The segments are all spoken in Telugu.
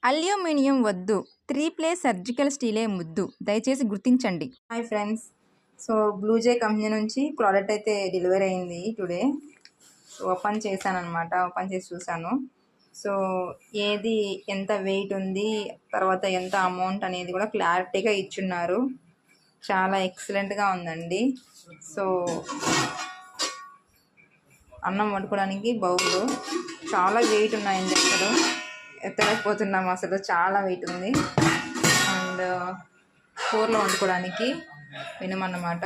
అల్యూమినియం వద్దు, 3 ప్లే సర్జికల్ స్టీలే ముద్దు, దయచేసి గుర్తించండి. హాయ్ ఫ్రెండ్స్, సో బ్లూజే కంపెనీ నుంచి ప్రోడక్ట్ అయితే డెలివరీ అయింది టుడే. సో ఓపెన్ చేశాను అనమాట, ఓపెన్ చేసి చూశాను. సో ఏది ఎంత వెయిట్ ఉంది, తర్వాత ఎంత అమౌంట్ అనేది కూడా క్లారిటీగా ఇచ్చున్నారు. చాలా ఎక్సలెంట్గా ఉందండి. సో అన్నం వండుకోవడానికి బౌలు చాలా వెయిట్ ఉన్నాయండి, అసలు ఎత్తలేకపోతున్నాము, అసలు చాలా వెయిట్ ఉంది. అండ్ కూరలో వండుకోవడానికి వినమన్నమాట,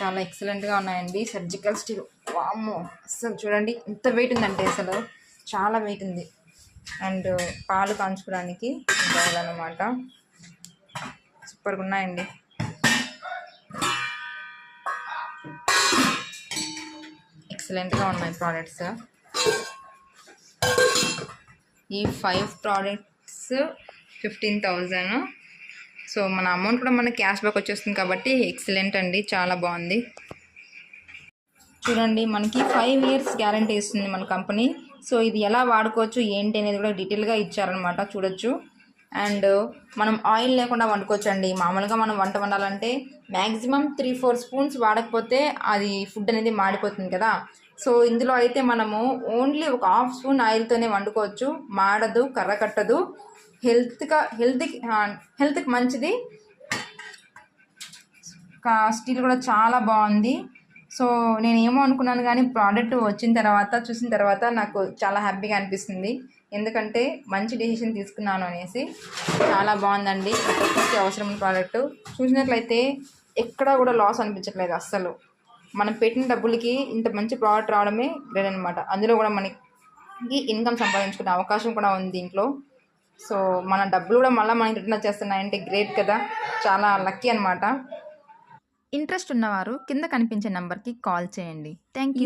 చాలా ఎక్సలెంట్గా ఉన్నాయండి. సర్జికల్ స్టీల్, వామ్మో అసలు చూడండి ఎంత వెయిట్ ఉందంటే, అసలు చాలా వెయిట్ ఉంది. అండ్ పాలు కాంచుకోవడానికి బౌలన్నమాట, సూపర్గా ఉన్నాయండి. ఎక్సలెంట్గా ఉన్నాయి ప్రోడక్ట్స్. ఈ 5 ప్రోడక్ట్స్ 15,000. సో మన అమౌంట్ కూడా మన క్యాష్ బ్యాక్ వచ్చేస్తుంది కాబట్టి ఎక్సలెంట్ అండి, చాలా బాగుంది. చూడండి, మనకి 5 years గ్యారంటీ ఇస్తుంది మన కంపెనీ. సో ఇది ఎలా వాడుకోవచ్చు ఏంటి అనేది కూడా డీటెయిల్గా ఇచ్చారనమాట, చూడొచ్చు. అండ్ మనం ఆయిల్ లేకుండా వండుకోవచ్చు అండి. మామూలుగా మనం వంట వండాలంటే మ్యాక్సిమం 3-4 స్పూన్స్ వాడకపోతే అది ఫుడ్ అనేది మాడిపోతుంది కదా. సో ఇందులో అయితే మనము ఓన్లీ ఒక 1/2 స్పూన్ ఆయిల్తోనే వండుకోవచ్చు, మాడదు, కర్ర కట్టదు, హెల్త్కి మంచిది. స్టీల్ కూడా చాలా బాగుంది. సో నేను ఏమో అనుకున్నాను, కానీ ప్రోడక్ట్ వచ్చిన తర్వాత చూసిన తర్వాత నాకు చాలా హ్యాపీగా అనిపిస్తుంది. ఎందుకంటే మంచి డెసిషన్ తీసుకున్నాను అనేసి. చాలా బాగుందండి, ప్రతి అవసరమైన ప్రోడక్ట్. చూసినట్లయితే ఎక్కడా కూడా లాస్ అనిపించట్లేదు అస్సలు. మనం పెట్టిన డబ్బులకి ఇంత మంచి ప్రోడక్ట్ రావడమే గ్రేట్ అనమాట. అందులో కూడా మనకి ఇన్కమ్ సంపాదించుకునే అవకాశం కూడా ఉంది దీంట్లో. సో మన డబ్బులు కూడా మళ్ళీ మనకి రిటర్న్ వచ్చేస్తున్నాయంటే గ్రేట్ కదా, చాలా లక్కీ అనమాట. ఇంట్రెస్ట్ ఉన్నవారు కింద కనిపించే నెంబర్కి కాల్ చేయండి. Thank you.